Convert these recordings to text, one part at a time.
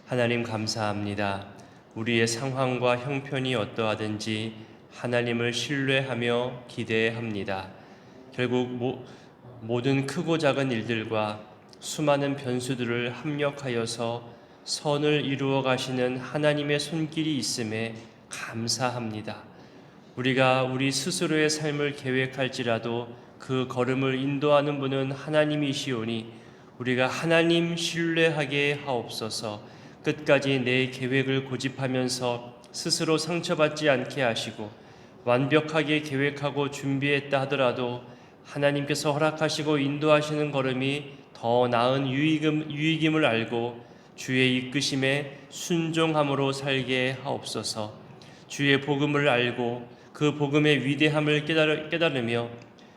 하나님 감사합니다. 우리의 상황과 형편이 어떠하든지 하나님을 신뢰하며 기대합니다. 결국 모든 크고 작은 일들과 수많은 변수들을 합력하여서 선을 이루어 가시는 하나님의 손길이 있음에 감사합니다. 우리가 우리 스스로의 삶을 계획할지라도 그 걸음을 인도하는 분은 하나님이시오니 우리가 하나님 신뢰하게 하옵소서. 끝까지 내 계획을 고집하면서 스스로 상처받지 않게 하시고 완벽하게 계획하고 준비했다 하더라도 하나님께서 허락하시고 인도하시는 걸음이 더 나은 유익임을 알고 주의 이끄심에 순종함으로 살게 하옵소서. 주의 복음을 알고 그 복음의 위대함을 깨달으며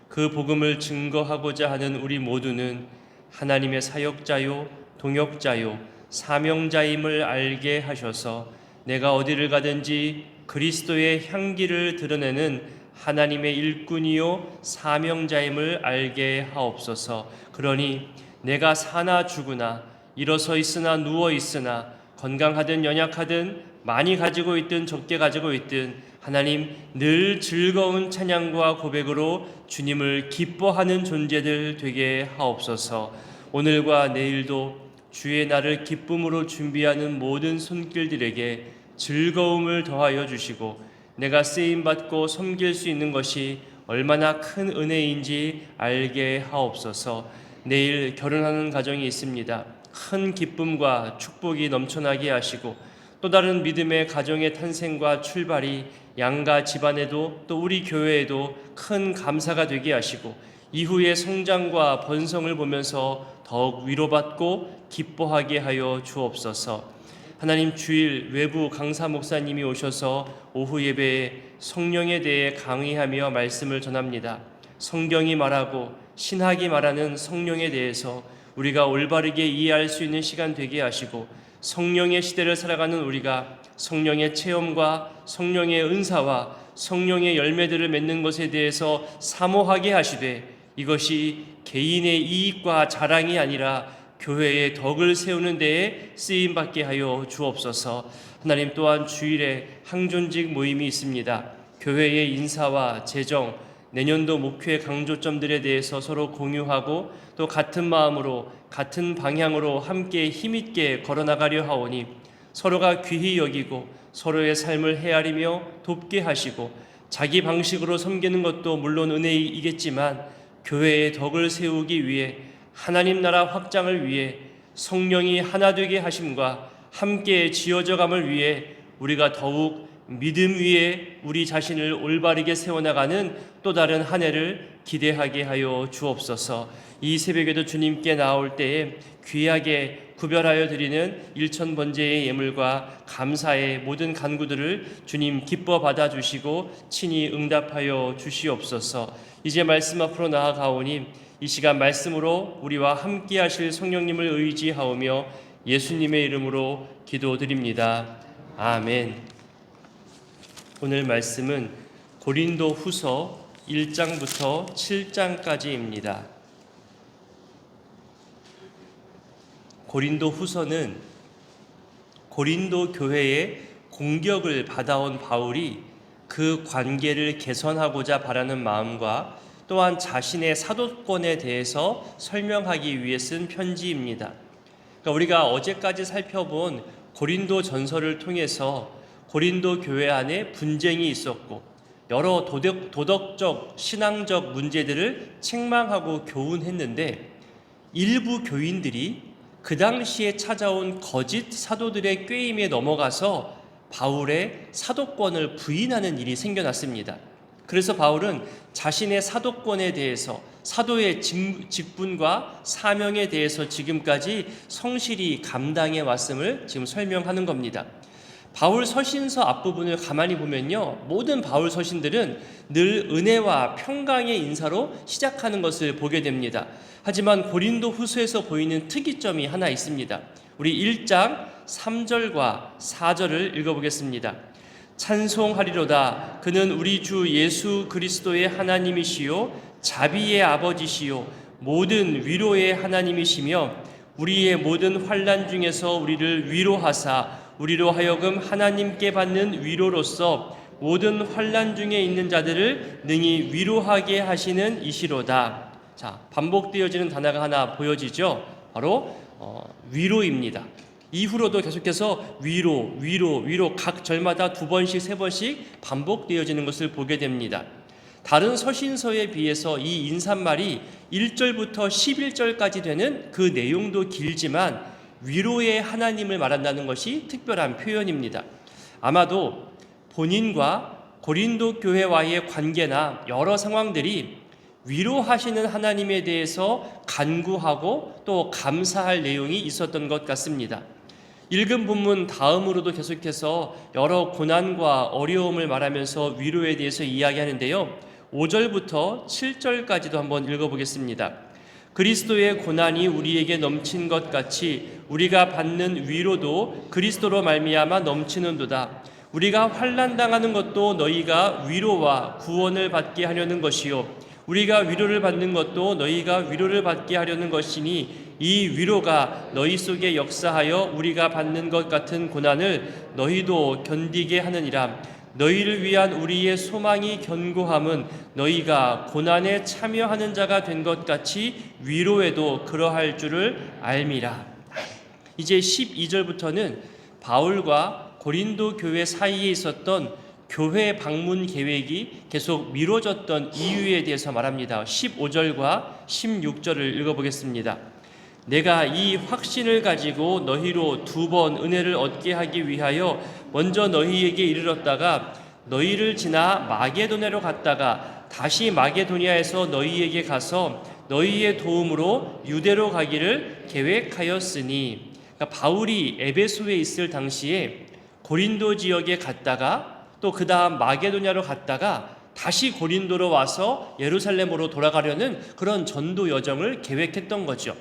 그 복음을 증거하고자 하는 우리 모두는 하나님의 사역자요 동역자요 사명자임을 알게 하셔서 내가 어디를 가든지 그리스도의 향기를 드러내는 하나님의 일꾼이요 사명자임을 알게 하옵소서. 그러니 내가 사나 죽으나 일어서 있으나 누워 있으나 건강하든 연약하든 많이 가지고 있든 적게 가지고 있든 하나님 늘 즐거운 찬양과 고백으로 주님을 기뻐하는 존재들 되게 하옵소서. 오늘과 내일도 주의 날을 기쁨으로 준비하는 모든 손길들에게 즐거움을 더하여 주시고 내가 쓰임받고 섬길 수 있는 것이 얼마나 큰 은혜인지 알게 하옵소서. 내일 결혼하는 가정이 있습니다. 큰 기쁨과 축복이 넘쳐나게 하시고 또 다른 믿음의 가정의 탄생과 출발이 양가 집안에도 또 우리 교회에도 큰 감사가 되게 하시고 이후의 성장과 번성을 보면서 더욱 위로받고 기뻐하게 하여 주옵소서. 하나님 주일 외부 강사 목사님이 오셔서 오후 예배에 성령에 대해 강의하며 말씀을 전합니다. 성경이 말하고 신학이 말하는 성령에 대해서 우리가 올바르게 이해할 수 있는 시간 되게 하시고 성령의 시대를 살아가는 우리가 성령의 체험과 성령의 은사와 성령의 열매들을 맺는 것에 대해서 사모하게 하시되 이것이 개인의 이익과 자랑이 아니라 교회의 덕을 세우는 데에 쓰임받게 하여 주옵소서. 하나님 또한 주일에 항존직 모임이 있습니다. 교회의 인사와 재정, 내년도 목회 강조점들에 대해서 서로 공유하고 또 같은 마음으로 같은 방향으로 함께 힘있게 걸어나가려 하오니 서로가 귀히 여기고 서로의 삶을 헤아리며 돕게 하시고 자기 방식으로 섬기는 것도 물론 은혜이겠지만 교회의 덕을 세우기 위해 하나님 나라 확장을 위해 성령이 하나 되게 하심과 함께 지어져감을 위해 우리가 더욱 믿음 위에 우리 자신을 올바르게 세워나가는 또 다른 한 해를 기대하게 하여 주옵소서. 이 새벽에도 주님께 나올 때에 귀하게 구별하여 드리는 일천번제의 예물과 감사의 모든 간구들을 주님 기뻐 받아주시고 친히 응답하여 주시옵소서. 이제 말씀 앞으로 나아가오니 이 시간 말씀으로 우리와 함께 하실 성령님을 의지하오며 예수님의 이름으로 기도드립니다. 아멘. 오늘 말씀은 고린도 후서 1장부터 7장까지입니다. 고린도 후서는 고린도 교회의 공격을 받아온 바울이 그 관계를 개선하고자 바라는 마음과 또한 자신의 사도권에 대해서 설명하기 위해 쓴 편지입니다. 그러니까 우리가 어제까지 살펴본 고린도 전서를 통해서 고린도 교회 안에 분쟁이 있었고 여러 도덕적, 신앙적 문제들을 책망하고 교훈했는데 일부 교인들이 그 당시에 찾아온 거짓 사도들의 꾀임에 넘어가서 바울의 사도권을 부인하는 일이 생겨났습니다. 그래서 바울은 자신의 사도권에 대해서 사도의 직분과 사명에 대해서 지금까지 성실히 감당해 왔음을 지금 설명하는 겁니다. 바울 서신서 앞부분을 가만히 보면요, 모든 바울 서신들은 늘 은혜와 평강의 인사로 시작하는 것을 보게 됩니다. 하지만 고린도 후서에서 보이는 특이점이 하나 있습니다. 우리 1장 3절과 4절을 읽어보겠습니다. 찬송하리로다. 그는 우리 주 예수 그리스도의 하나님이시요 자비의 아버지시요 모든 위로의 하나님이시며 우리의 모든 환난 중에서 우리를 위로하사 우리로 하여금 하나님께 받는 위로로서 모든 환난 중에 있는 자들을 능히 위로하게 하시는 이시로다. 자, 반복되어지는 단어가 하나 보여지죠. 바로 위로입니다. 이후로도 계속해서 위로 각 절마다 2번씩 3번씩 반복되어지는 것을 보게 됩니다. 다른 서신서에 비해서 이 인사말이 1절부터 11절까지 되는 그 내용도 길지만 위로의 하나님을 말한다는 것이 특별한 표현입니다. 아마도 본인과 고린도 교회와의 관계나 여러 상황들이 위로하시는 하나님에 대해서 간구하고 또 감사할 내용이 있었던 것 같습니다. 읽은 본문 다음으로도 계속해서 여러 고난과 어려움을 말하면서 위로에 대해서 이야기하는데요. 5절부터 7절까지도 한번 읽어보겠습니다. 그리스도의 고난이 우리에게 넘친 것 같이 우리가 받는 위로도 그리스도로 말미암아 넘치는도다. 우리가 환난당하는 것도 너희가 위로와 구원을 받게 하려는 것이요 우리가 위로를 받는 것도 너희가 위로를 받게 하려는 것이니 이 위로가 너희 속에 역사하여 우리가 받는 것 같은 고난을 너희도 견디게 하느니라. 너희를 위한 우리의 소망이 견고함은 너희가 고난에 참여하는 자가 된 것 같이 위로에도 그러할 줄을 알미라. 이제 12절부터는 바울과 고린도 교회 사이에 있었던 교회 방문 계획이 계속 미뤄졌던 이유에 대해서 말합니다. 15절과 16절을 읽어보겠습니다. 내가 이 확신을 가지고 너희로 2번 은혜를 얻게 하기 위하여 먼저 너희에게 이르렀다가 너희를 지나 마게도냐로 갔다가 다시 마게도냐에서 너희에게 가서 너희의 도움으로 유대로 가기를 계획하였으니, 그러니까 바울이 에베소에 있을 당시에 고린도 지역에 갔다가 또 그 다음 마게도냐로 갔다가 다시 고린도로 와서 예루살렘으로 돌아가려는 그런 전도 여정을 계획했던 거죠.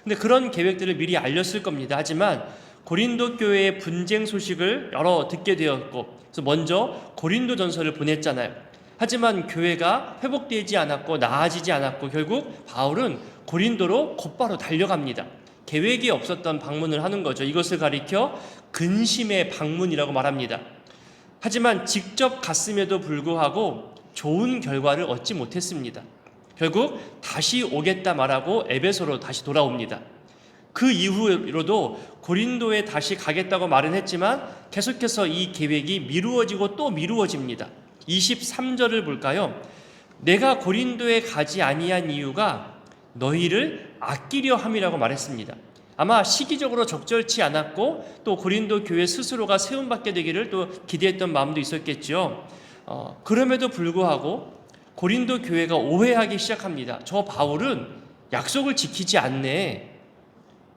근데 그런 계획들을 미리 알렸을 겁니다. 하지만 고린도 교회의 분쟁 소식을 여러 듣게 되었고, 그래서 먼저 고린도 전서를 보냈잖아요. 하지만 교회가 회복되지 않았고 나아지지 않았고 결국 바울은 고린도로 곧바로 달려갑니다. 계획이 없었던 방문을 하는 거죠. 이것을 가리켜 근심의 방문이라고 말합니다. 하지만 직접 갔음에도 불구하고 좋은 결과를 얻지 못했습니다. 결국 다시 오겠다 말하고 에베소로 다시 돌아옵니다. 그 이후로도 고린도에 다시 가겠다고 말은 했지만 계속해서 이 계획이 미루어지고 또 미루어집니다. 23절을 볼까요? 내가 고린도에 가지 아니한 이유가 너희를 아끼려 함이라고 말했습니다. 아마 시기적으로 적절치 않았고 또 고린도 교회 스스로가 세움받게 되기를 또 기대했던 마음도 있었겠죠. 그럼에도 불구하고 고린도 교회가 오해하기 시작합니다. 저 바울은 약속을 지키지 않네.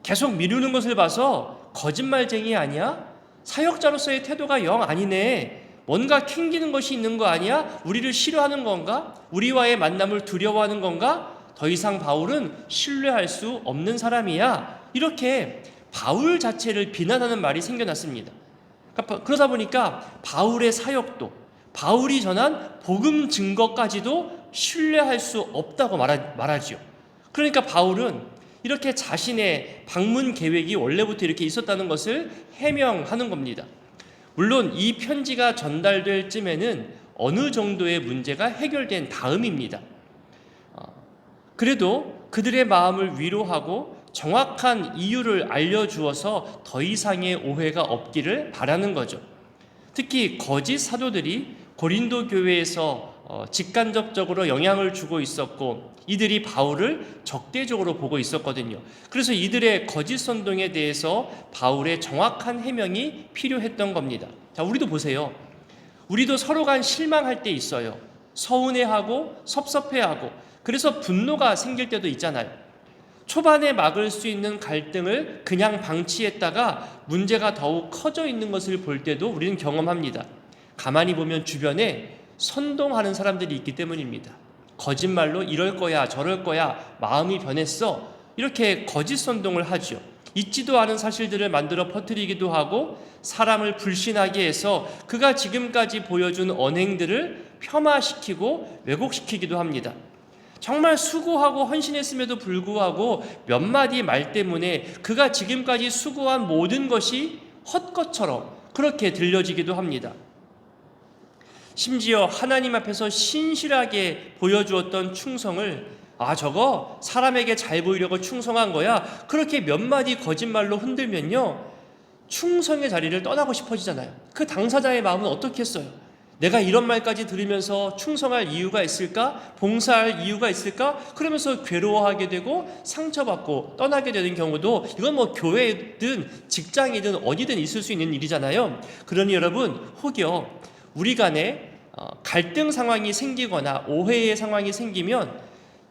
계속 미루는 것을 봐서 거짓말쟁이 아니야? 사역자로서의 태도가 영 아니네. 뭔가 캥기는 것이 있는 거 아니야? 우리를 싫어하는 건가? 우리와의 만남을 두려워하는 건가? 더 이상 바울은 신뢰할 수 없는 사람이야. 이렇게 바울 자체를 비난하는 말이 생겨났습니다. 그러다 보니까 바울의 사역도, 바울이 전한 복음 증거까지도 신뢰할 수 없다고 말하지요. 그러니까 바울은 이렇게 자신의 방문 계획이 원래부터 이렇게 있었다는 것을 해명하는 겁니다. 물론 이 편지가 전달될 쯤에는 어느 정도의 문제가 해결된 다음입니다. 그래도 그들의 마음을 위로하고 정확한 이유를 알려주어서 더 이상의 오해가 없기를 바라는 거죠. 특히 거짓 사도들이 고린도 교회에서 직간접적으로 영향을 주고 있었고 이들이 바울을 적대적으로 보고 있었거든요. 그래서 이들의 거짓 선동에 대해서 바울의 정확한 해명이 필요했던 겁니다. 자, 우리도 보세요. 우리도 서로 간 실망할 때 있어요. 서운해하고 섭섭해하고 그래서 분노가 생길 때도 있잖아요. 초반에 막을 수 있는 갈등을 그냥 방치했다가 문제가 더욱 커져 있는 것을 볼 때도 우리는 경험합니다. 가만히 보면 주변에 선동하는 사람들이 있기 때문입니다. 거짓말로 이럴 거야 저럴 거야 마음이 변했어 이렇게 거짓 선동을 하죠. 있지도 않은 사실들을 만들어 퍼뜨리기도 하고 사람을 불신하게 해서 그가 지금까지 보여준 언행들을 폄하시키고 왜곡시키기도 합니다. 정말 수고하고 헌신했음에도 불구하고 몇 마디 말 때문에 그가 지금까지 수고한 모든 것이 헛것처럼 그렇게 들려지기도 합니다. 심지어 하나님 앞에서 신실하게 보여주었던 충성을 저거 사람에게 잘 보이려고 충성한 거야, 그렇게 몇 마디 거짓말로 흔들면요, 충성의 자리를 떠나고 싶어지잖아요. 그 당사자의 마음은 어떻겠어요? 내가 이런 말까지 들으면서 충성할 이유가 있을까? 봉사할 이유가 있을까? 그러면서 괴로워하게 되고 상처받고 떠나게 되는 경우도, 이건 뭐 교회든 직장이든 어디든 있을 수 있는 일이잖아요. 그러니 여러분, 혹여 우리 간에 갈등 상황이 생기거나 오해의 상황이 생기면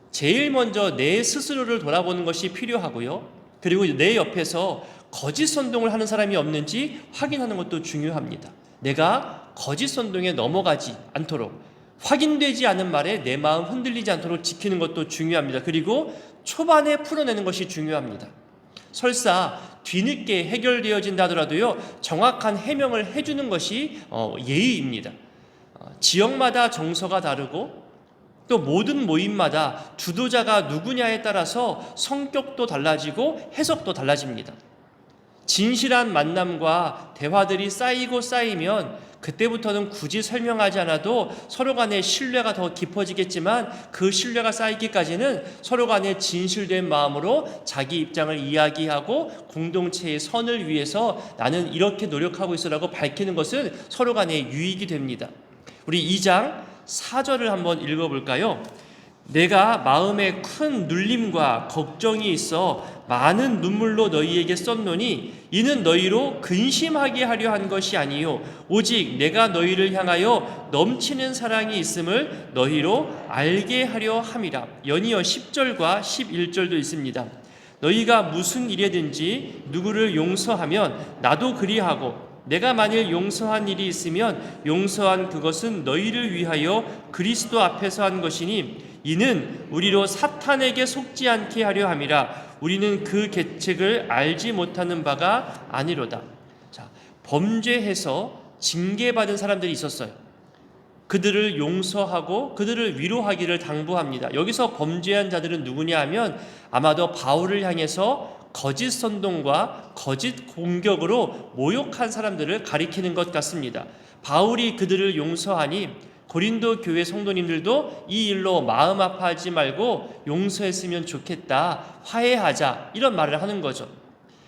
제일 먼저 내 스스로를 돌아보는 것이 필요하고요, 그리고 내 옆에서 거짓 선동을 하는 사람이 없는지 확인하는 것도 중요합니다. 내가 거짓 선동에 넘어가지 않도록, 확인되지 않은 말에 내 마음 흔들리지 않도록 지키는 것도 중요합니다. 그리고 초반에 풀어내는 것이 중요합니다. 설사 뒤늦게 해결되어진다 하더라도요, 정확한 해명을 해주는 것이 예의입니다. 지역마다 정서가 다르고 또 모든 모임마다 주도자가 누구냐에 따라서 성격도 달라지고 해석도 달라집니다. 진실한 만남과 대화들이 쌓이고 쌓이면 그때부터는 굳이 설명하지 않아도 서로 간의 신뢰가 더 깊어지겠지만, 그 신뢰가 쌓이기까지는 서로 간의 진실된 마음으로 자기 입장을 이야기하고 공동체의 선을 위해서 나는 이렇게 노력하고 있어라고 밝히는 것은 서로 간의 유익이 됩니다. 우리 2장 4절을 한번 읽어볼까요? 내가 마음에 큰 눌림과 걱정이 있어 많은 눈물로 너희에게 썼노니 이는 너희로 근심하게 하려 한 것이 아니요 오직 내가 너희를 향하여 넘치는 사랑이 있음을 너희로 알게 하려 함이라. 연이어 10절과 11절도 있습니다. 너희가 무슨 일에든지 누구를 용서하면 나도 그리하고 내가 만일 용서한 일이 있으면 용서한 그것은 너희를 위하여 그리스도 앞에서 한 것이니 이는 우리로 사탄에게 속지 않게 하려 함이라. 우리는 그 계책을 알지 못하는 바가 아니로다. 자, 범죄해서 징계받은 사람들이 있었어요. 그들을 용서하고 그들을 위로하기를 당부합니다. 여기서 범죄한 자들은 누구냐 하면 아마도 바울을 향해서 거짓 선동과 거짓 공격으로 모욕한 사람들을 가리키는 것 같습니다. 바울이 그들을 용서하니 고린도 교회 성도님들도 이 일로 마음 아파하지 말고 용서했으면 좋겠다, 화해하자, 이런 말을 하는 거죠.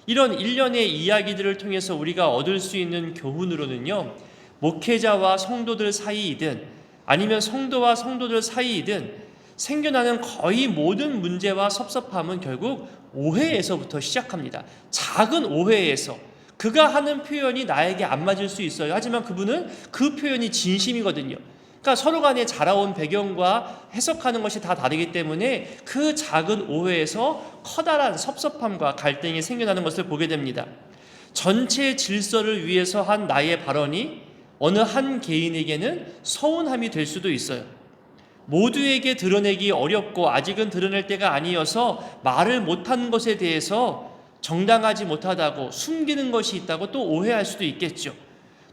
이런 일련의 이야기들을 통해서 우리가 얻을 수 있는 교훈으로는요, 목회자와 성도들 사이이든 아니면 성도와 성도들 사이이든 생겨나는 거의 모든 문제와 섭섭함은 결국 오해에서부터 시작합니다. 작은 오해에서 그가 하는 표현이 나에게 안 맞을 수 있어요. 하지만 그분은 그 표현이 진심이거든요. 그러니까 서로 간에 자라온 배경과 해석하는 것이 다 다르기 때문에 그 작은 오해에서 커다란 섭섭함과 갈등이 생겨나는 것을 보게 됩니다. 전체 질서를 위해서 한 나의 발언이 어느 한 개인에게는 서운함이 될 수도 있어요. 모두에게 드러내기 어렵고 아직은 드러낼 때가 아니어서 말을 못하는 것에 대해서 정당하지 못하다고, 숨기는 것이 있다고 또 오해할 수도 있겠죠.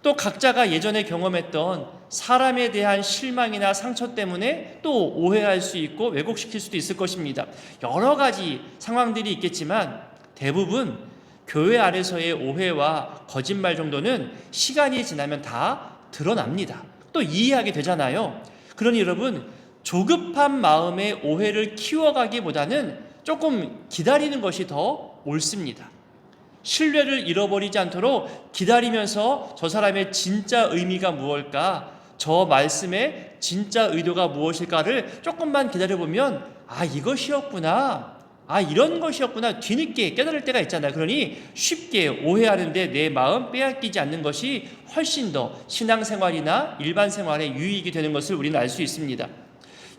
또 각자가 예전에 경험했던 사람에 대한 실망이나 상처 때문에 또 오해할 수 있고 왜곡시킬 수도 있을 것입니다. 여러 가지 상황들이 있겠지만 대부분 교회 안에서의 오해와 거짓말 정도는 시간이 지나면 다 드러납니다. 또 이해하게 되잖아요. 그러니 여러분, 조급한 마음에 오해를 키워가기보다는 조금 기다리는 것이 더 옳습니다. 신뢰를 잃어버리지 않도록 기다리면서 저 사람의 진짜 의미가 무엇일까, 저 말씀의 진짜 의도가 무엇일까를 조금만 기다려보면 이것이었구나, 이런 것이었구나, 뒤늦게 깨달을 때가 있잖아요. 그러니 쉽게 오해하는데 내 마음 빼앗기지 않는 것이 훨씬 더 신앙생활이나 일반 생활에 유익이 되는 것을 우리는 알 수 있습니다.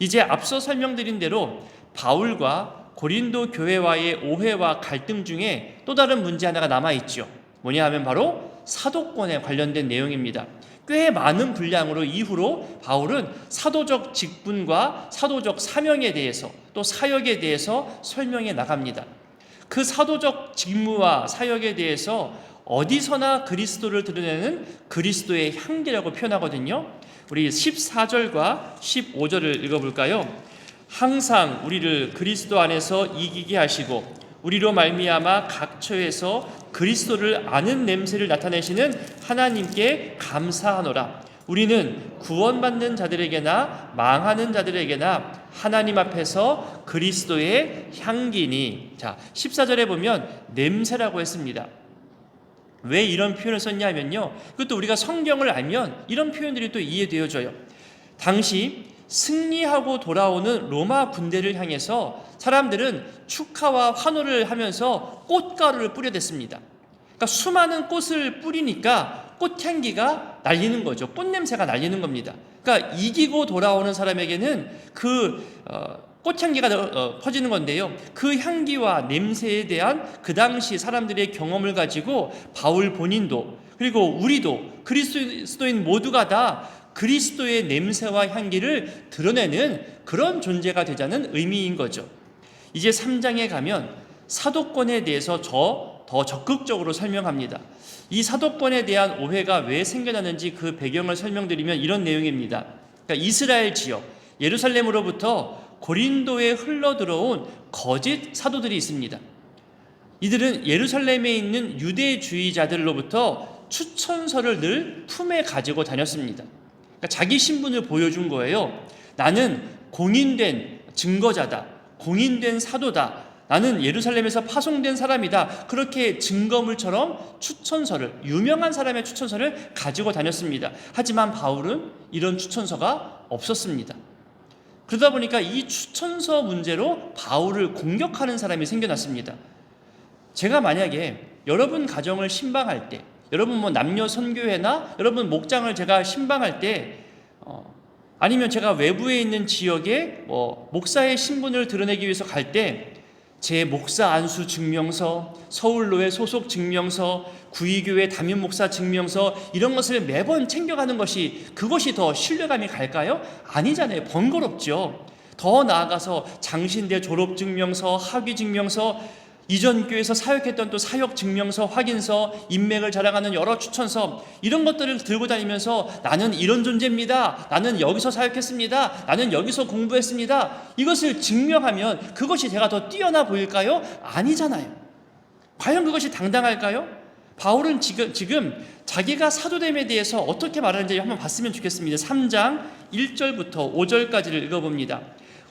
이제 앞서 설명드린 대로 바울과 고린도 교회와의 오해와 갈등 중에 또 다른 문제 하나가 남아있죠. 뭐냐 하면 바로 사도권에 관련된 내용입니다. 꽤 많은 분량으로 이후로 바울은 사도적 직분과 사도적 사명에 대해서 또 사역에 대해서 설명해 나갑니다. 그 사도적 직무와 사역에 대해서 어디서나 그리스도를 드러내는 그리스도의 향기라고 표현하거든요. 우리 14절과 15절을 읽어볼까요? 항상 우리를 그리스도 안에서 이기게 하시고 우리로 말미암아 각 처에서 그리스도를 아는 냄새를 나타내시는 하나님께 감사하노라. 우리는 구원받는 자들에게나 망하는 자들에게나 하나님 앞에서 그리스도의 향기니. 자, 14절에 보면 냄새라고 했습니다. 왜 이런 표현을 썼냐면요, 그것도 우리가 성경을 알면 이런 표현들이 또 이해되어져요. 당시 승리하고 돌아오는 로마 군대를 향해서 사람들은 축하와 환호를 하면서 꽃가루를 뿌려댔습니다. 그러니까 수많은 꽃을 뿌리니까 꽃향기가 날리는 거죠. 꽃냄새가 날리는 겁니다. 그러니까 이기고 돌아오는 사람에게는 그 꽃향기가 퍼지는 건데요, 그 향기와 냄새에 대한 그 당시 사람들의 경험을 가지고 바울 본인도, 그리고 우리도, 그리스도인 모두가 다 그리스도의 냄새와 향기를 드러내는 그런 존재가 되자는 의미인 거죠. 이제 3장에 가면 사도권에 대해서 더 적극적으로 설명합니다. 이 사도권에 대한 오해가 왜 생겨나는지 그 배경을 설명드리면 이런 내용입니다. 그러니까 이스라엘 지역 예루살렘으로부터 고린도에 흘러들어온 거짓 사도들이 있습니다. 이들은 예루살렘에 있는 유대주의자들로부터 추천서를 늘 품에 가지고 다녔습니다. 그러니까 자기 신분을 보여준 거예요. 나는 공인된 증거자다, 공인된 사도다, 나는 예루살렘에서 파송된 사람이다. 그렇게 증거물처럼 추천서를, 유명한 사람의 추천서를 가지고 다녔습니다. 하지만 바울은 이런 추천서가 없었습니다. 그러다 보니까 이 추천서 문제로 바울을 공격하는 사람이 생겨났습니다. 제가 만약에 여러분 가정을 신방할 때, 여러분 남녀 선교회나 여러분 목장을 제가 신방할 때, 아니면 제가 외부에 있는 지역에 목사의 신분을 드러내기 위해서 갈 때 제 목사 안수 증명서, 서울로의 소속 증명서, 구의교회 담임 목사 증명서, 이런 것을 매번 챙겨가는 것이, 그것이 더 신뢰감이 갈까요? 아니잖아요. 번거롭죠. 더 나아가서 장신대 졸업 증명서, 학위 증명서, 이전 교회에서 사역했던 또 사역 증명서, 확인서, 인맥을 자랑하는 여러 추천서, 이런 것들을 들고 다니면서 나는 이런 존재입니다, 나는 여기서 사역했습니다, 나는 여기서 공부했습니다, 이것을 증명하면 그것이 제가 더 뛰어나 보일까요? 아니잖아요. 과연 그것이 당당할까요? 바울은 지금 자기가 사도됨에 대해서 어떻게 말하는지 한번 봤으면 좋겠습니다. 3장 1절부터 5절까지를 읽어봅니다.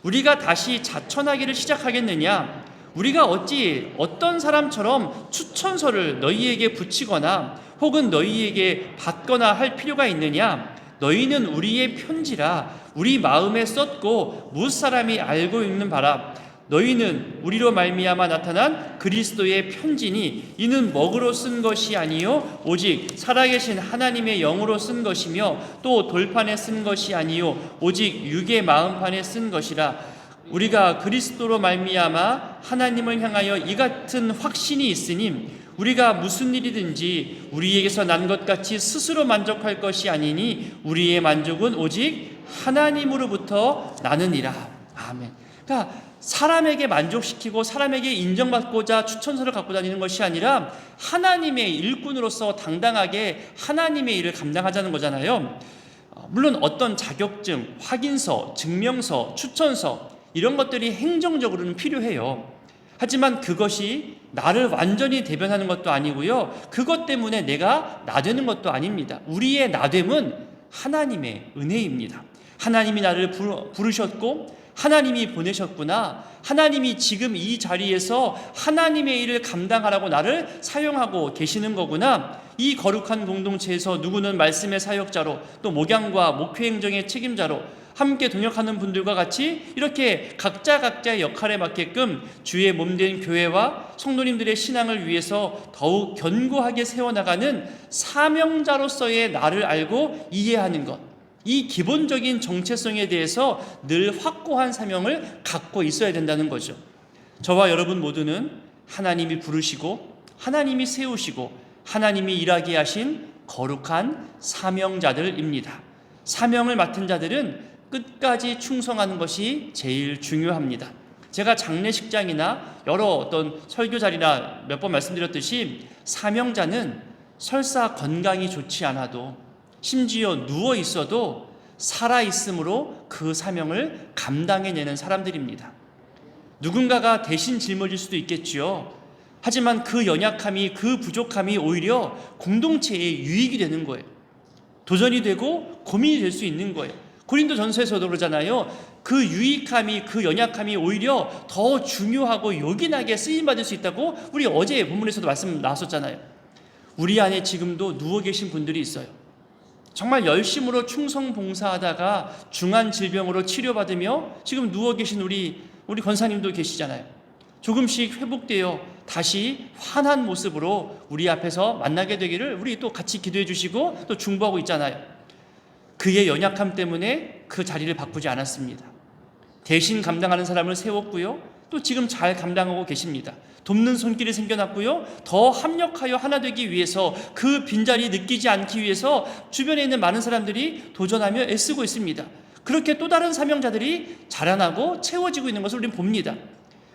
우리가 다시 자천하기를 시작하겠느냐? 우리가 어찌 어떤 사람처럼 추천서를 너희에게 붙이거나 혹은 너희에게 받거나 할 필요가 있느냐? 너희는 우리의 편지라 우리 마음에 썼고 무사람이 알고 있는 바라. 너희는 우리로 말미암아 나타난 그리스도의 편지니 이는 먹으로 쓴 것이 아니요 오직 살아계신 하나님의 영으로 쓴 것이며 또 돌판에 쓴 것이 아니요 오직 육의 마음판에 쓴 것이라. 우리가 그리스도로 말미암아 하나님을 향하여 이 같은 확신이 있으니 우리가 무슨 일이든지 우리에게서 난 것 같이 스스로 만족할 것이 아니니 우리의 만족은 오직 하나님으로부터 나느니라. 아멘. 그러니까 사람에게 만족시키고 사람에게 인정받고자 추천서를 갖고 다니는 것이 아니라 하나님의 일꾼으로서 당당하게 하나님의 일을 감당하자는 거잖아요. 물론 어떤 자격증, 확인서, 증명서, 추천서, 이런 것들이 행정적으로는 필요해요. 하지만 그것이 나를 완전히 대변하는 것도 아니고요, 그것 때문에 내가 나되는 것도 아닙니다. 우리의 나됨은 하나님의 은혜입니다. 하나님이 나를 부르셨고 하나님이 보내셨구나, 하나님이 지금 이 자리에서 하나님의 일을 감당하라고 나를 사용하고 계시는 거구나. 이 거룩한 공동체에서 누구는 말씀의 사역자로, 또 목양과 목회 행정의 책임자로 함께 동역하는 분들과 같이 이렇게 각자의 역할에 맞게끔 주의 몸된 교회와 성도님들의 신앙을 위해서 더욱 견고하게 세워나가는 사명자로서의 나를 알고 이해하는 것, 이 기본적인 정체성에 대해서 늘 확고한 사명을 갖고 있어야 된다는 거죠. 저와 여러분 모두는 하나님이 부르시고 하나님이 세우시고 하나님이 일하게 하신 거룩한 사명자들입니다. 사명을 맡은 자들은 끝까지 충성하는 것이 제일 중요합니다. 제가 장례식장이나 여러 어떤 설교 자리나 몇 번 말씀드렸듯이 사명자는 설사 건강이 좋지 않아도, 심지어 누워 있어도 살아있음으로 그 사명을 감당해내는 사람들입니다. 누군가가 대신 짊어질 수도 있겠지요. 하지만 그 연약함이, 그 부족함이 오히려 공동체의 유익이 되는 거예요. 도전이 되고 고민이 될 수 있는 거예요. 고린도전서에서도 그러잖아요. 그 유익함이, 그 연약함이 오히려 더 중요하고 요긴하게 쓰임받을 수 있다고 우리 어제 본문에서도 말씀 나왔었잖아요. 우리 안에 지금도 누워 계신 분들이 있어요. 정말 열심으로 충성 봉사하다가 중한 질병으로 치료받으며 지금 누워 계신 우리 권사님도 계시잖아요. 조금씩 회복되어 다시 환한 모습으로 우리 앞에서 만나게 되기를 우리 또 같이 기도해 주시고 또 중보하고 있잖아요. 그의 연약함 때문에 그 자리를 바꾸지 않았습니다. 대신 감당하는 사람을 세웠고요. 또 지금 잘 감당하고 계십니다. 돕는 손길이 생겨났고요. 더 합력하여 하나 되기 위해서 그 빈자리 느끼지 않기 위해서 주변에 있는 많은 사람들이 도전하며 애쓰고 있습니다. 그렇게 또 다른 사명자들이 자라나고 채워지고 있는 것을 우리는 봅니다.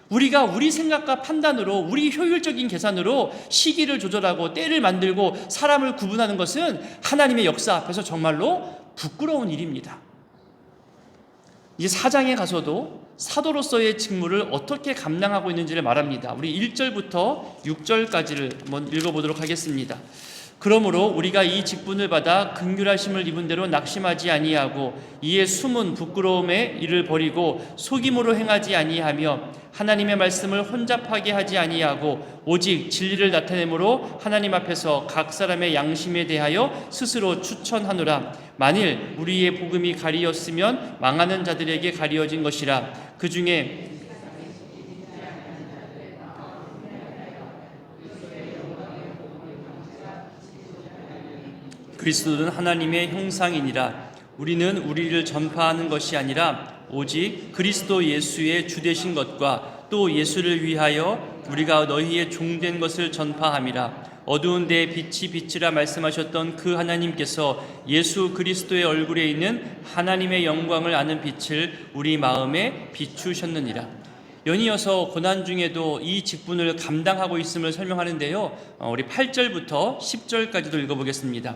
우리가 우리 생각과 판단으로, 우리 효율적인 계산으로 시기를 조절하고 때를 만들고 사람을 구분하는 것은 하나님의 역사 앞에서 정말로 부끄러운 일입니다. 이제 4장에 가서도 사도로서의 직무를 어떻게 감당하고 있는지를 말합니다. 우리 1절부터 6절까지를 한번 읽어보도록 하겠습니다. 그러므로 우리가 이 직분을 받아 긍휼하심을 입은 대로 낙심하지 아니하고 이에 숨은 부끄러움의 일을 버리고 속임으로 행하지 아니하며 하나님의 말씀을 혼잡하게 하지 아니하고 오직 진리를 나타내므로 하나님 앞에서 각 사람의 양심에 대하여 스스로 추천하노라. 만일 우리의 복음이 가리었으면 망하는 자들에게 가리어진 것이라. 그 중에 그리스도는 하나님의 형상이니라. 우리는 우리를 전파하는 것이 아니라 오직 그리스도 예수의 주되신 것과 또 예수를 위하여 우리가 너희의 종된 것을 전파함이라. 어두운 데에 빛이 빛이라 말씀하셨던 그 하나님께서 예수 그리스도의 얼굴에 있는 하나님의 영광을 아는 빛을 우리 마음에 비추셨느니라. 연이어서 고난 중에도 이 직분을 감당하고 있음을 설명하는데요. 우리 8절부터 10절까지도 읽어보겠습니다.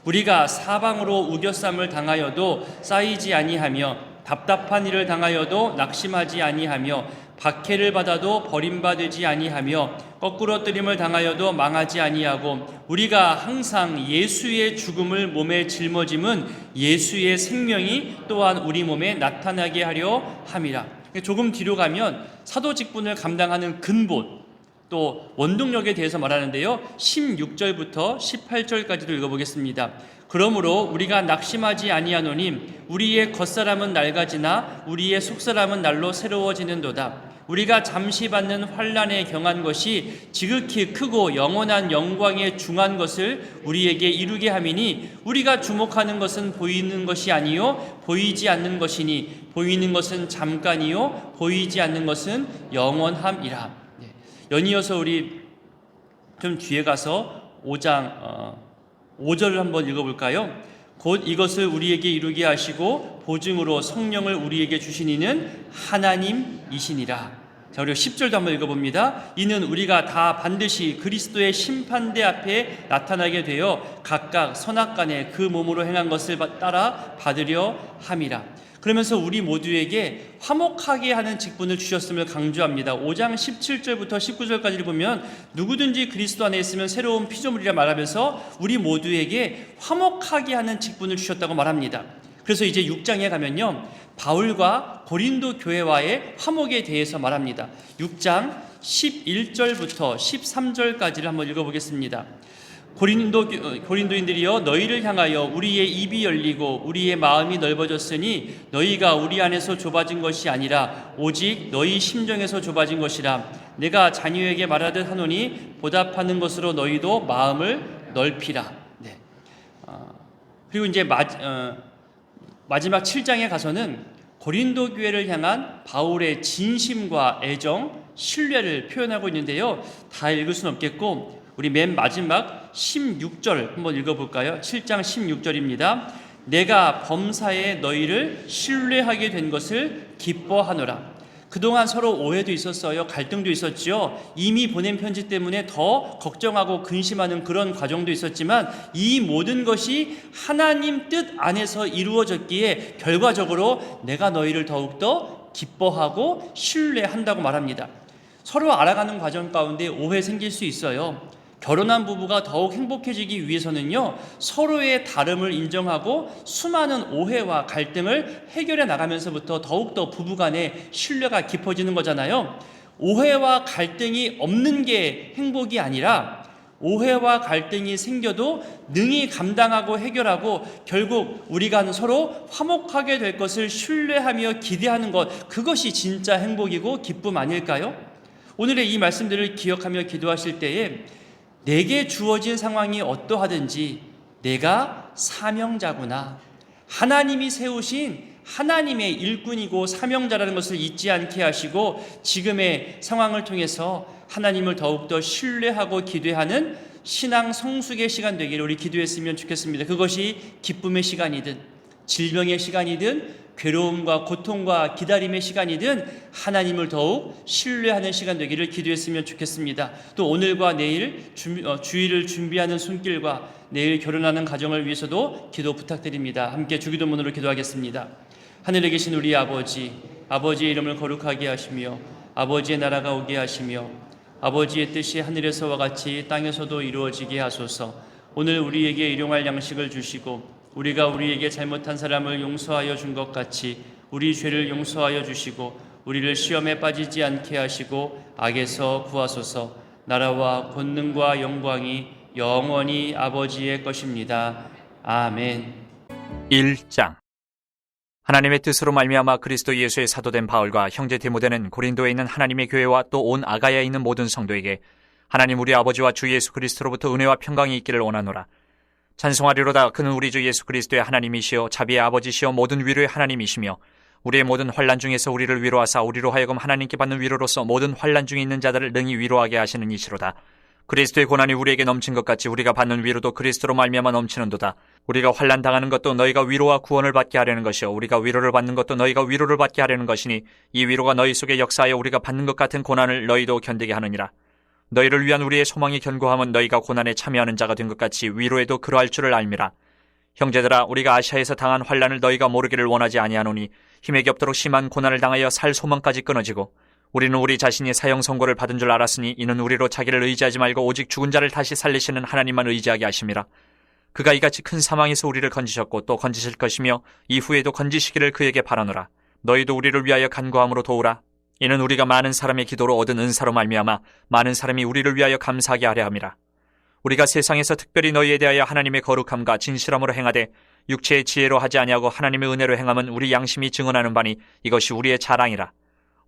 우리가 사방으로 우겨쌈을 당하여도 쌓이지 아니하며 답답한 일을 당하여도 낙심하지 아니하며 박해를 받아도 버림받지 아니하며 거꾸로 뜨림을 당하여도 망하지 아니하고 우리가 항상 예수의 죽음을 몸에 짊어짐은 예수의 생명이 또한 우리 몸에 나타나게 하려 함이라. 조금 뒤로 가면 사도 직분을 감당하는 근본 또 원동력에 대해서 말하는데요. 16절부터 18절까지도 읽어보겠습니다. 그러므로 우리가 낙심하지 아니하노니 우리의 겉사람은 낡아지나 우리의 속사람은 날로 새로워지는도다. 우리가 잠시 받는 환난에 경한 것이 지극히 크고 영원한 영광에 중한 것을 우리에게 이루게 함이니 우리가 주목하는 것은 보이는 것이 아니요 보이지 않는 것이니 보이는 것은 잠깐이요 보이지 않는 것은 영원함이라. 연이어서 우리 좀 뒤에 가서 5장 5절을 한번 읽어볼까요? 곧 이것을 우리에게 이루게 하시고 보증으로 성령을 우리에게 주시니는 하나님이시니라. 자, 우리가 10절도 한번 읽어봅니다. 이는 우리가 다 반드시 그리스도의 심판대 앞에 나타나게 되어 각각 선악간에 그 몸으로 행한 것을 따라 받으려 함이라. 그러면서 우리 모두에게 화목하게 하는 직분을 주셨음을 강조합니다. 5장 17절부터 19절까지를 보면 누구든지 그리스도 안에 있으면 새로운 피조물이라 말하면서 우리 모두에게 화목하게 하는 직분을 주셨다고 말합니다. 그래서 이제 6장에 가면요, 바울과 고린도 교회와의 화목에 대해서 말합니다. 6장 11절부터 13절까지를 한번 읽어보겠습니다. 고린도인들이여 너희를 향하여 우리의 입이 열리고 우리의 마음이 넓어졌으니 너희가 우리 안에서 좁아진 것이 아니라 오직 너희 심정에서 좁아진 것이라. 내가 자녀에게 말하듯 하노니 보답하는 것으로 너희도 마음을 넓히라. 네. 그리고 이제 마지막 7장에 가서는 고린도 교회를 향한 바울의 진심과 애정, 신뢰를 표현하고 있는데요. 다 읽을 수는 없겠고 우리 맨 마지막 16절 한번 읽어볼까요? 7장 16절입니다. 내가 범사에 너희를 신뢰하게 된 것을 기뻐하노라. 그동안 서로 오해도 있었어요. 갈등도 있었지요. 이미 보낸 편지 때문에 더 걱정하고 근심하는 그런 과정도 있었지만 이 모든 것이 하나님 뜻 안에서 이루어졌기에 결과적으로 내가 너희를 더욱더 기뻐하고 신뢰한다고 말합니다. 서로 알아가는 과정 가운데 오해 생길 수 있어요. 결혼한 부부가 더욱 행복해지기 위해서는요, 서로의 다름을 인정하고 수많은 오해와 갈등을 해결해 나가면서부터 더욱더 부부간의 신뢰가 깊어지는 거잖아요. 오해와 갈등이 없는 게 행복이 아니라 오해와 갈등이 생겨도 능히 감당하고 해결하고 결국 우리가 서로 화목하게 될 것을 신뢰하며 기대하는 것, 그것이 진짜 행복이고 기쁨 아닐까요? 오늘의 이 말씀들을 기억하며 기도하실 때에 내게 주어진 상황이 어떠하든지 내가 사명자구나, 하나님이 세우신 하나님의 일꾼이고 사명자라는 것을 잊지 않게 하시고 지금의 상황을 통해서 하나님을 더욱더 신뢰하고 기대하는 신앙 성숙의 시간 되기를 우리 기도했으면 좋겠습니다. 그것이 기쁨의 시간이든 질병의 시간이든 괴로움과 고통과 기다림의 시간이든 하나님을 더욱 신뢰하는 시간 되기를 기도했으면 좋겠습니다. 또 오늘과 내일 주일을 준비하는 손길과 내일 결혼하는 가정을 위해서도 기도 부탁드립니다. 함께 주기도문으로 기도하겠습니다. 하늘에 계신 우리 아버지, 아버지의 이름을 거룩하게 하시며 아버지의 나라가 오게 하시며 아버지의 뜻이 하늘에서와 같이 땅에서도 이루어지게 하소서. 오늘 우리에게 일용할 양식을 주시고 우리가 우리에게 잘못한 사람을 용서하여 준 것 같이 우리 죄를 용서하여 주시고 우리를 시험에 빠지지 않게 하시고 악에서 구하소서. 나라와 권능과 영광이 영원히 아버지의 것입니다. 아멘. 1장. 하나님의 뜻으로 말미암아 그리스도 예수의 사도된 바울과 형제 디모데는 고린도에 있는 하나님의 교회와 또 온 아가야에 있는 모든 성도에게 하나님 우리 아버지와 주 예수 그리스도로부터 은혜와 평강이 있기를 원하노라. 찬송하리로다. 그는 우리 주 예수 그리스도의 하나님이시여 자비의 아버지시여 모든 위로의 하나님이시며 우리의 모든 환난 중에서 우리를 위로하사 우리로 하여금 하나님께 받는 위로로서 모든 환난 중에 있는 자들을 능히 위로하게 하시는 이시로다. 그리스도의 고난이 우리에게 넘친 것 같이 우리가 받는 위로도 그리스도로 말미암아 넘치는도다. 우리가 환난 당하는 것도 너희가 위로와 구원을 받게 하려는 것이요 우리가 위로를 받는 것도 너희가 위로를 받게 하려는 것이니 이 위로가 너희 속에 역사하여 우리가 받는 것 같은 고난을 너희도 견디게 하느니라. 너희를 위한 우리의 소망이 견고함은 너희가 고난에 참여하는 자가 된 것 같이 위로에도 그러할 줄을 알미라. 형제들아, 우리가 아시아에서 당한 환난을 너희가 모르기를 원하지 아니하노니 힘에 겹도록 심한 고난을 당하여 살 소망까지 끊어지고 우리는 우리 자신이 사형 선고를 받은 줄 알았으니 이는 우리로 자기를 의지하지 말고 오직 죽은 자를 다시 살리시는 하나님만 의지하게 하심이라. 그가 이같이 큰 사망에서 우리를 건지셨고 또 건지실 것이며 이후에도 건지시기를 그에게 바라노라. 너희도 우리를 위하여 간구함으로 도우라. 이는 우리가 많은 사람의 기도로 얻은 은사로 말미암아 많은 사람이 우리를 위하여 감사하게 하려 함이라. 우리가 세상에서 특별히 너희에 대하여 하나님의 거룩함과 진실함으로 행하되 육체의 지혜로 하지 아니하고 하나님의 은혜로 행함은 우리 양심이 증언하는 바니 이것이 우리의 자랑이라.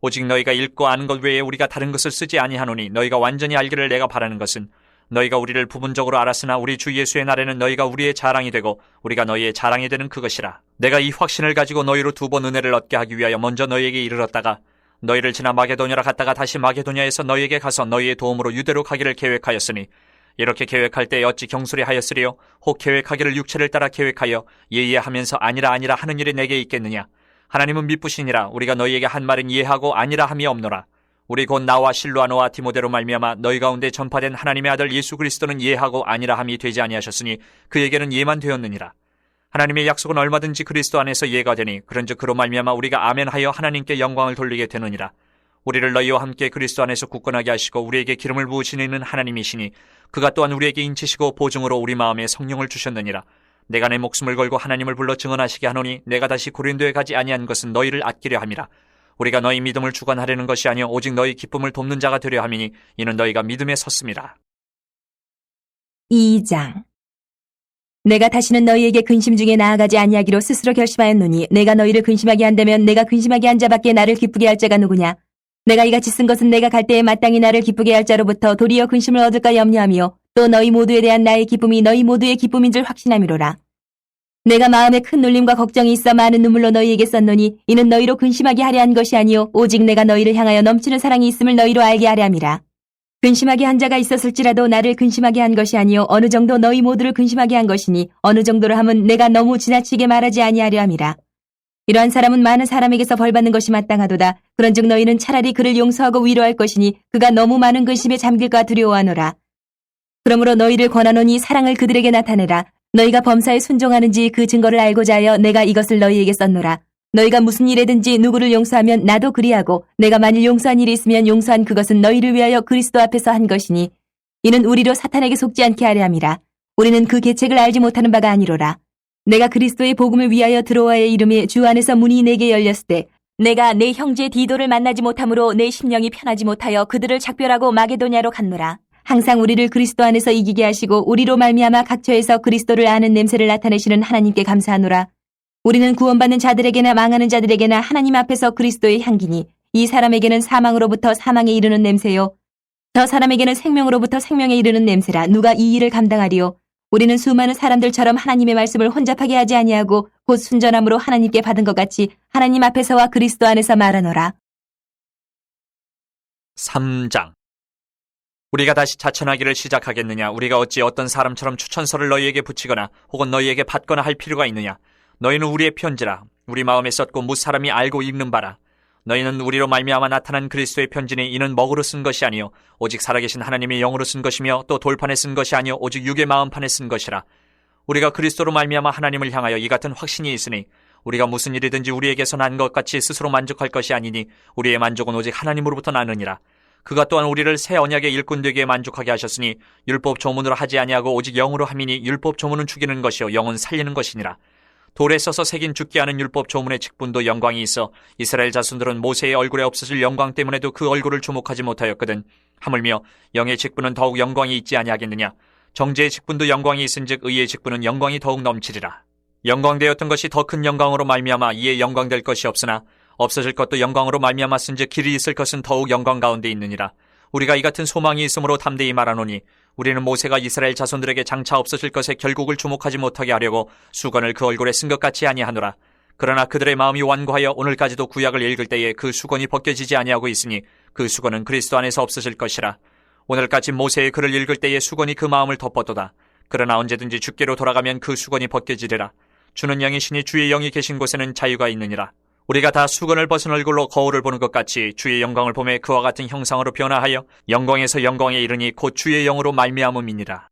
오직 너희가 읽고 아는 것 외에 우리가 다른 것을 쓰지 아니하노니 너희가 완전히 알기를 내가 바라는 것은 너희가 우리를 부분적으로 알았으나 우리 주 예수의 날에는 너희가 우리의 자랑이 되고 우리가 너희의 자랑이 되는 그것이라. 내가 이 확신을 가지고 너희로 2번 은혜를 얻게 하기 위하여 먼저 너희에게 이르렀다가 너희를 지나 마게도냐로 갔다가 다시 마게도냐에서 너희에게 가서 너희의 도움으로 유대로 가기를 계획하였으니 이렇게 계획할 때 어찌 경솔히 하였으리요? 혹 계획하기를 육체를 따라 계획하여 예하면서 아니라 하는 일이 내게 있겠느냐? 하나님은 미쁘시니라. 우리가 너희에게 한 말은 이해하고 아니라 함이 없노라. 우리 곧 나와 실로아노와 디모데로 말미암아 너희 가운데 전파된 하나님의 아들 예수 그리스도는 예하고 아니라 함이 되지 아니하셨으니 그에게는 예만 되었느니라. 하나님의 약속은 얼마든지 그리스도 안에서 예가 되니 그런즉 그로 말미암아 우리가 아멘하여 하나님께 영광을 돌리게 되느니라. 우리를 너희와 함께 그리스도 안에서 굳건하게 하시고 우리에게 기름을 부으시는 하나님이시니 그가 또한 우리에게 인치시고 보증으로 우리 마음에 성령을 주셨느니라. 내가 내 목숨을 걸고 하나님을 불러 증언하시게 하노니 내가 다시 고린도에 가지 아니한 것은 너희를 아끼려 함이라. 우리가 너희 믿음을 주관하려는 것이 아니요 오직 너희 기쁨을 돕는 자가 되려 함이니 이는 너희가 믿음에 섰음이라. 2장. 내가 다시는 너희에게 근심 중에 나아가지 아니하기로 스스로 결심하였노니 내가 너희를 근심하게 한다면 내가 근심하게 한 자밖에 나를 기쁘게 할 자가 누구냐? 내가 이같이 쓴 것은 내가 갈 때에 마땅히 나를 기쁘게 할 자로부터 도리어 근심을 얻을까 염려하며 또 너희 모두에 대한 나의 기쁨이 너희 모두의 기쁨인 줄 확신함이로라. 내가 마음에 큰 눌림과 걱정이 있어 많은 눈물로 너희에게 썼노니 이는 너희로 근심하게 하려 한 것이 아니요 오직 내가 너희를 향하여 넘치는 사랑이 있음을 너희로 알게 하려 함이라. 근심하게 한 자가 있었을지라도 나를 근심하게 한 것이 아니요 어느 정도 너희 모두를 근심하게 한 것이니 어느 정도로 함은 내가 너무 지나치게 말하지 아니하려 함이라. 이러한 사람은 많은 사람에게서 벌받는 것이 마땅하도다. 그런즉 너희는 차라리 그를 용서하고 위로할 것이니 그가 너무 많은 근심에 잠길까 두려워하노라. 그러므로 너희를 권하노니 사랑을 그들에게 나타내라. 너희가 범사에 순종하는지 그 증거를 알고자 하여 내가 이것을 너희에게 썼노라. 너희가 무슨 일에든지 누구를 용서하면 나도 그리하고 내가 만일 용서한 일이 있으면 용서한 그것은 너희를 위하여 그리스도 앞에서 한 것이니 이는 우리로 사탄에게 속지 않게 하려 함이라. 우리는 그 계책을 알지 못하는 바가 아니로라. 내가 그리스도의 복음을 위하여 드로아의 이름에 주 안에서 문이 내게 열렸을 때 내가 내 형제 디도를 만나지 못함으로 내 심령이 편하지 못하여 그들을 작별하고 마게도냐로 갔노라. 항상 우리를 그리스도 안에서 이기게 하시고 우리로 말미암아 각처에서 그리스도를 아는 냄새를 나타내시는 하나님께 감사하노라. 우리는 구원받는 자들에게나 망하는 자들에게나 하나님 앞에서 그리스도의 향기니 이 사람에게는 사망으로부터 사망에 이르는 냄새요 저 사람에게는 생명으로부터 생명에 이르는 냄새라. 누가 이 일을 감당하리요? 우리는 수많은 사람들처럼 하나님의 말씀을 혼잡하게 하지 아니하고 곧 순전함으로 하나님께 받은 것 같이 하나님 앞에서와 그리스도 안에서 말하노라. 3장. 우리가 다시 자천하기를 시작하겠느냐? 우리가 어찌 어떤 사람처럼 추천서를 너희에게 붙이거나 혹은 너희에게 받거나 할 필요가 있느냐? 너희는 우리의 편지라. 우리 마음에 썼고 무 사람이 알고 읽는 바라. 너희는 우리로 말미암아 나타난 그리스도의 편지니 이는 먹으로 쓴 것이 아니요 오직 살아계신 하나님의 영으로 쓴 것이며 또 돌판에 쓴 것이 아니요 오직 육의 마음판에 쓴 것이라. 우리가 그리스도로 말미암아 하나님을 향하여 이 같은 확신이 있으니 우리가 무슨 일이든지 우리에게서 난 것 같이 스스로 만족할 것이 아니니 우리의 만족은 오직 하나님으로부터 나느니라. 그가 또한 우리를 새 언약의 일꾼 되기에 만족하게 하셨으니 율법 조문으로 하지 아니하고 오직 영으로 함이니 율법 조문은 죽이는 것이요 영은 살리는 것이니라. 돌에 써서 새긴 죽게 하는 율법 조문의 직분도 영광이 있어 이스라엘 자손들은 모세의 얼굴에 없어질 영광 때문에도 그 얼굴을 주목하지 못하였거든. 하물며 영의 직분은 더욱 영광이 있지 아니하겠느냐? 정죄의 직분도 영광이 있은즉 의의 직분은 영광이 더욱 넘치리라. 영광되었던 것이 더 큰 영광으로 말미암아 이에 영광될 것이 없으나 없어질 것도 영광으로 말미암았은즉 길이 있을 것은 더욱 영광 가운데 있느니라. 우리가 이 같은 소망이 있으므로 담대히 말하노니 우리는 모세가 이스라엘 자손들에게 장차 없어질 것에 결국을 주목하지 못하게 하려고 수건을 그 얼굴에 쓴 것 같이 아니하노라. 그러나 그들의 마음이 완고하여 오늘까지도 구약을 읽을 때에 그 수건이 벗겨지지 아니하고 있으니 그 수건은 그리스도 안에서 없어질 것이라. 오늘까지 모세의 글을 읽을 때에 수건이 그 마음을 덮었도다. 그러나 언제든지 주께로 돌아가면 그 수건이 벗겨지리라. 주는 영이시니 주의 영이 계신 곳에는 자유가 있느니라. 우리가 다 수건을 벗은 얼굴로 거울을 보는 것 같이 주의 영광을 보매 그와 같은 형상으로 변화하여 영광에서 영광에 이르니 곧 주의 영으로 말미암음이니라.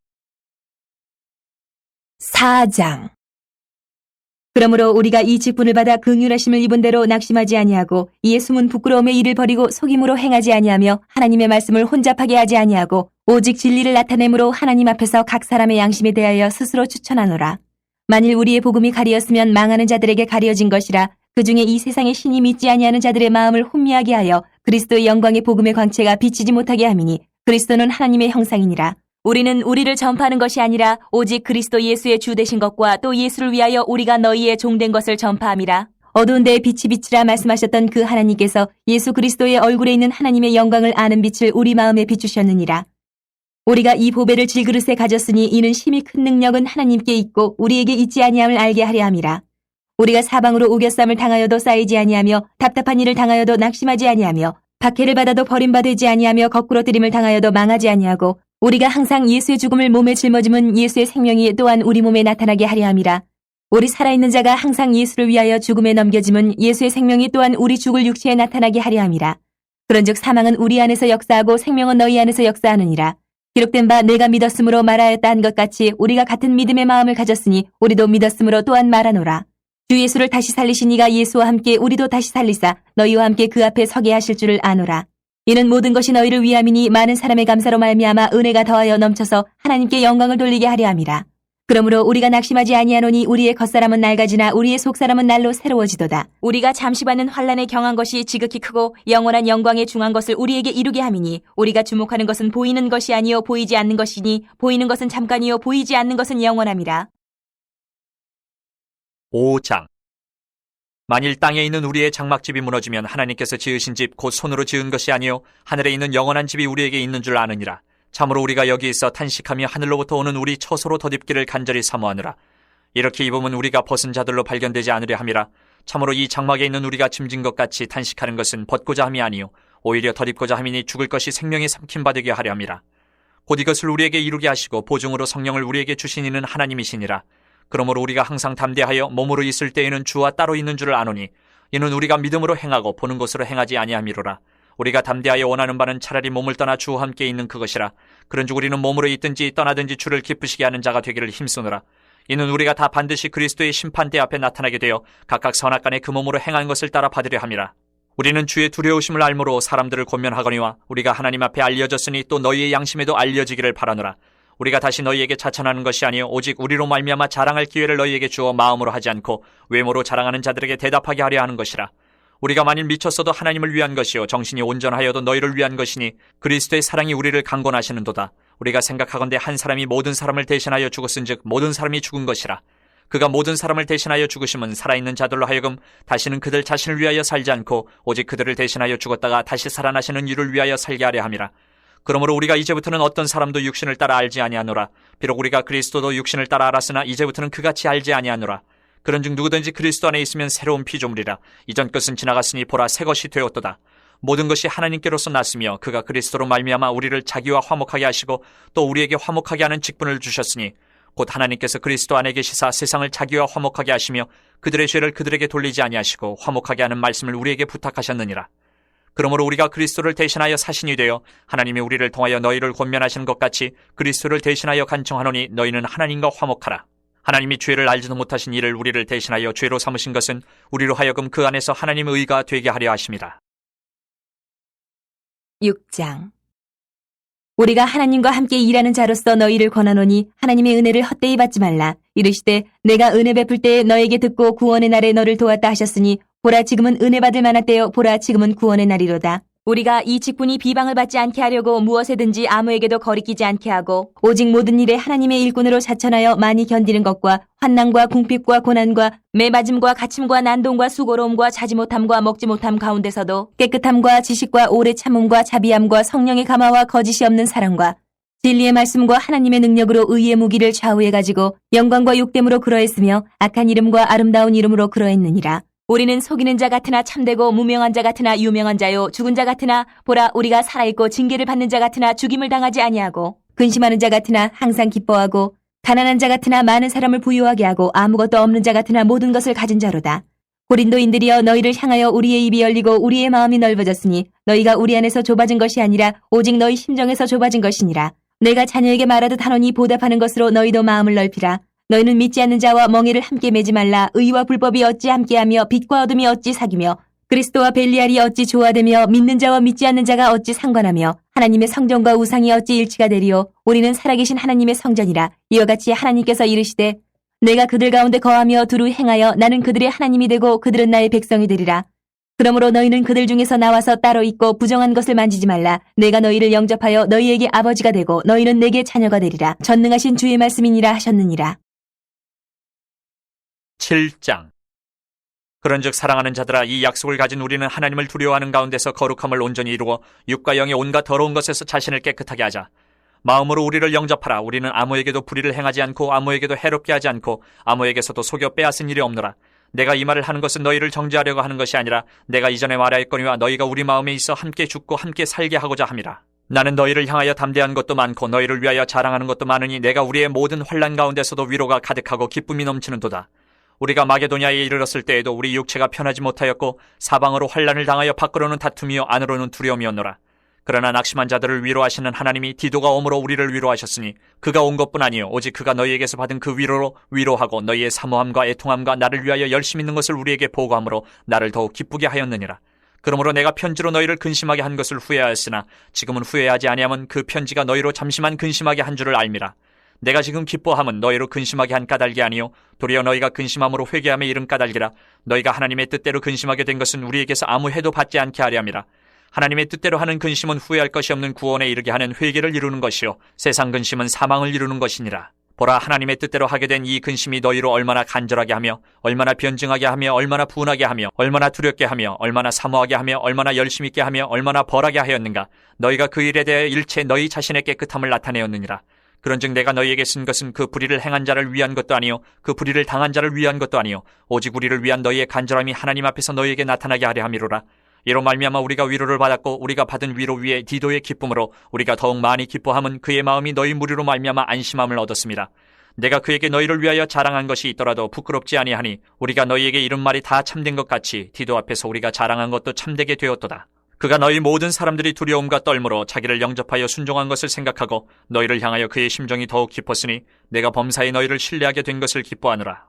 4장. 그러므로 우리가 이 직분을 받아 긍휼하심을 입은 대로 낙심하지 아니하고 이에 숨은 부끄러움의 일을 버리고 속임으로 행하지 아니하며 하나님의 말씀을 혼잡하게 하지 아니하고 오직 진리를 나타내므로 하나님 앞에서 각 사람의 양심에 대하여 스스로 추천하노라. 만일 우리의 복음이 가리었으면 망하는 자들에게 가려진 것이라. 그 중에 이 세상의 신이 믿지 아니하는 자들의 마음을 혼미하게 하여 그리스도의 영광의 복음의 광채가 비치지 못하게 함이니 그리스도는 하나님의 형상이니라. 우리는 우리를 전파하는 것이 아니라 오직 그리스도 예수의 주 되신 것과 또 예수를 위하여 우리가 너희의 종된 것을 전파함이라. 어두운 데에 빛이 비치라 말씀하셨던 그 하나님께서 예수 그리스도의 얼굴에 있는 하나님의 영광을 아는 빛을 우리 마음에 비추셨느니라. 우리가 이 보배를 질그릇에 가졌으니 이는 심히 큰 능력은 하나님께 있고 우리에게 있지 아니함을 알게 하려 함이라. 우리가 사방으로 우겨쌈을 당하여도 쌓이지 아니하며 답답한 일을 당하여도 낙심하지 아니하며 박해를 받아도 버림받지 아니하며 거꾸로 뜨림을 당하여도 망하지 아니하고 우리가 항상 예수의 죽음을 몸에 짊어짐은 예수의 생명이 또한 우리 몸에 나타나게 하려 함이라. 우리 살아있는 자가 항상 예수를 위하여 죽음에 넘겨짐은 예수의 생명이 또한 우리 죽을 육체에 나타나게 하려 함이라. 그런즉 사망은 우리 안에서 역사하고 생명은 너희 안에서 역사하느니라. 기록된 바 내가 믿었으므로 말하였다 한 것 같이 우리가 같은 믿음의 마음을 가졌으니 우리도 믿었으므로 또한 말하노라. 주 예수를 다시 살리신 이가 예수와 함께 우리도 다시 살리사 너희와 함께 그 앞에 서게 하실 줄을 아노라. 이는 모든 것이 너희를 위함이니 많은 사람의 감사로 말미암아 은혜가 더하여 넘쳐서 하나님께 영광을 돌리게 하려 함이라. 그러므로 우리가 낙심하지 아니하노니 우리의 겉사람은 낡아지나 우리의 속사람은 날로 새로워지도다. 우리가 잠시 받는 환난에 경한 것이 지극히 크고 영원한 영광에 중한 것을 우리에게 이루게 함이니 우리가 주목하는 것은 보이는 것이 아니요 보이지 않는 것이니 보이는 것은 잠깐이요 보이지 않는 것은 영원함이라. 5장. 만일 땅에 있는 우리의 장막집이 무너지면 하나님께서 지으신 집 곧 손으로 지은 것이 아니요 하늘에 있는 영원한 집이 우리에게 있는 줄 아느니라. 참으로 우리가 여기 있어 탄식하며 하늘로부터 오는 우리 처소로 덧입기를 간절히 사모하느라. 이렇게 입으면 우리가 벗은 자들로 발견되지 않으려 함이라. 참으로 이 장막에 있는 우리가 짐진 것 같이 탄식하는 것은 벗고자 함이 아니요 오히려 덧입고자 함이니 죽을 것이 생명에 삼킴받게 하려 함이라. 곧 이것을 우리에게 이루게 하시고 보증으로 성령을 우리에게 주신 이는 하나님이시니라. 그러므로 우리가 항상 담대하여 몸으로 있을 때에는 주와 따로 있는 줄을 아노니 이는 우리가 믿음으로 행하고 보는 것으로 행하지 아니함이로라. 우리가 담대하여 원하는 바는 차라리 몸을 떠나 주와 함께 있는 그것이라. 그런즉 우리는 몸으로 있든지 떠나든지 주를 기쁘시게 하는 자가 되기를 힘쓰노라. 이는 우리가 다 반드시 그리스도의 심판대 앞에 나타나게 되어 각각 선악간에 그 몸으로 행한 것을 따라 받으려 함이라. 우리는 주의 두려우심을 알므로 사람들을 권면하거니와 우리가 하나님 앞에 알려졌으니 또 너희의 양심에도 알려지기를 바라노라. 우리가 다시 너희에게 자천하는 것이 아니요 오직 우리로 말미암아 자랑할 기회를 너희에게 주어 마음으로 하지 않고 외모로 자랑하는 자들에게 대답하게 하려 하는 것이라. 우리가 만일 미쳤어도 하나님을 위한 것이요 정신이 온전하여도 너희를 위한 것이니 그리스도의 사랑이 우리를 강권하시는도다. 우리가 생각하건대 한 사람이 모든 사람을 대신하여 죽었은즉 모든 사람이 죽은 것이라. 그가 모든 사람을 대신하여 죽으심은 살아있는 자들로 하여금 다시는 그들 자신을 위하여 살지 않고 오직 그들을 대신하여 죽었다가 다시 살아나시는 이를 위하여 살게 하려 함이라. 그러므로 우리가 이제부터는 어떤 사람도 육신을 따라 알지 아니하노라. 비록 우리가 그리스도도 육신을 따라 알았으나 이제부터는 그같이 알지 아니하노라. 그런즉 누구든지 그리스도 안에 있으면 새로운 피조물이라. 이전 것은 지나갔으니 보라 새 것이 되었도다. 모든 것이 하나님께로서 났으며 그가 그리스도로 말미암아 우리를 자기와 화목하게 하시고 또 우리에게 화목하게 하는 직분을 주셨으니 곧 하나님께서 그리스도 안에 계시사 세상을 자기와 화목하게 하시며 그들의 죄를 그들에게 돌리지 아니하시고 화목하게 하는 말씀을 우리에게 부탁하셨느니라. 그러므로 우리가 그리스도를 대신하여 사신이 되어 하나님이 우리를 통하여 너희를 권면하시는 것 같이 그리스도를 대신하여 간청하노니 너희는 하나님과 화목하라. 하나님이 죄를 알지도 못하신 이를 우리를 대신하여 죄로 삼으신 것은 우리로 하여금 그 안에서 하나님의 의가 되게 하려 하심이라. 6장. 우리가 하나님과 함께 일하는 자로서 너희를 권하노니 하나님의 은혜를 헛되이 받지 말라. 이르시되 내가 은혜 베풀 때에 너에게 듣고 구원의 날에 너를 도왔다 하셨으니 보라 지금은 은혜 받을 만한 때요 보라 지금은 구원의 날이로다. 우리가 이 직분이 비방을 받지 않게 하려고 무엇에든지 아무에게도 거리끼지 않게 하고 오직 모든 일에 하나님의 일꾼으로 자천하여 많이 견디는 것과 환난과 궁핍과 고난과 매맞음과 갇힘과 난동과 수고로움과 자지 못함과 먹지 못함 가운데서도 깨끗함과 지식과 오래 참음과 자비함과 성령의 감화와 거짓이 없는 사랑과 진리의 말씀과 하나님의 능력으로 의의 무기를 좌우해 가지고 영광과 욕됨으로 그러했으며 악한 이름과 아름다운 이름으로 그러했느니라. 우리는 속이는 자 같으나 참되고 무명한 자 같으나 유명한 자요 죽은 자 같으나 보라 우리가 살아있고 징계를 받는 자 같으나 죽임을 당하지 아니하고 근심하는 자 같으나 항상 기뻐하고 가난한 자 같으나 많은 사람을 부유하게 하고 아무것도 없는 자 같으나 모든 것을 가진 자로다. 고린도인들이여 너희를 향하여 우리의 입이 열리고 우리의 마음이 넓어졌으니 너희가 우리 안에서 좁아진 것이 아니라 오직 너희 심정에서 좁아진 것이니라. 내가 자녀에게 말하듯 하노니 보답하는 것으로 너희도 마음을 넓히라. 너희는 믿지 않는 자와 멍에를 함께 매지 말라. 의와 불법이 어찌 함께하며 빛과 어둠이 어찌 사귀며 그리스도와 벨리알이 어찌 조화되며 믿는 자와 믿지 않는 자가 어찌 상관하며 하나님의 성전과 우상이 어찌 일치가 되리요. 우리는 살아계신 하나님의 성전이라. 이와 같이 하나님께서 이르시되 내가 그들 가운데 거하며 두루 행하여 나는 그들의 하나님이 되고 그들은 나의 백성이 되리라. 그러므로 너희는 그들 중에서 나와서 따로 있고 부정한 것을 만지지 말라. 내가 너희를 영접하여 너희에게 아버지가 되고 너희는 내게 자녀가 되리라. 전능하신 주의 말씀이니라 하셨느니라. 7장. 그런즉 사랑하는 자들아 이 약속을 가진 우리는 하나님을 두려워하는 가운데서 거룩함을 온전히 이루어 육과 영의 온갖 더러운 것에서 자신을 깨끗하게 하자. 마음으로 우리를 영접하라. 우리는 아무에게도 불의를 행하지 않고 아무에게도 해롭게 하지 않고 아무에게서도 속여 빼앗은 일이 없노라. 내가 이 말을 하는 것은 너희를 정죄하려고 하는 것이 아니라 내가 이전에 말하였거니와 너희가 우리 마음에 있어 함께 죽고 함께 살게 하고자 함이라. 나는 너희를 향하여 담대한 것도 많고 너희를 위하여 자랑하는 것도 많으니 내가 우리의 모든 환난 가운데서도 위로가 가득하고 기쁨이 넘치는도다. 우리가 마게도냐에 이르렀을 때에도 우리 육체가 편하지 못하였고 사방으로 환난을 당하여 밖으로는 다툼이요 안으로는 두려움이었노라. 그러나 낙심한 자들을 위로하시는 하나님이 디도가 오므로 우리를 위로하셨으니 그가 온 것뿐 아니요 오직 그가 너희에게서 받은 그 위로로 위로하고 너희의 사모함과 애통함과 나를 위하여 열심 있는 것을 우리에게 보고함으로 나를 더욱 기쁘게 하였느니라. 그러므로 내가 편지로 너희를 근심하게 한 것을 후회하였으나 지금은 후회하지 아니하면 그 편지가 너희로 잠시만 근심하게 한 줄을 알미라. 내가 지금 기뻐함은 너희로 근심하게 한 까닭이 아니요 도리어 너희가 근심함으로 회개함에 이른 까닭이라. 너희가 하나님의 뜻대로 근심하게 된 것은 우리에게서 아무 해도 받지 않게 하려 함이라. 하나님의 뜻대로 하는 근심은 후회할 것이 없는 구원에 이르게 하는 회개를 이루는 것이요 세상 근심은 사망을 이루는 것이니라. 보라 하나님의 뜻대로 하게 된 이 근심이 너희로 얼마나 간절하게 하며 얼마나 변증하게 하며 얼마나 분하게 하며 얼마나 두렵게 하며 얼마나 사모하게 하며 얼마나 열심 있게 하며 얼마나 벌하게 하였는가. 너희가 그 일에 대해 일체 너희 자신의 깨끗함을 나타내었느니라. 그런즉 내가 너희에게 쓴 것은 그 불의를 행한 자를 위한 것도 아니요 그 불의를 당한 자를 위한 것도 아니요 오직 우리를 위한 너희의 간절함이 하나님 앞에서 너희에게 나타나게 하려 함이로라. 이로 말미암아 우리가 위로를 받았고 우리가 받은 위로 위에 디도의 기쁨으로 우리가 더욱 많이 기뻐함은 그의 마음이 너희 무리로 말미암아 안심함을 얻었습니다. 내가 그에게 너희를 위하여 자랑한 것이 있더라도 부끄럽지 아니하니 우리가 너희에게 이른 말이 다 참된 것 같이 디도 앞에서 우리가 자랑한 것도 참되게 되었도다. 그가 너희 모든 사람들이 두려움과 떨므로 자기를 영접하여 순종한 것을 생각하고 너희를 향하여 그의 심정이 더욱 깊었으니 내가 범사에 너희를 신뢰하게 된 것을 기뻐하노라.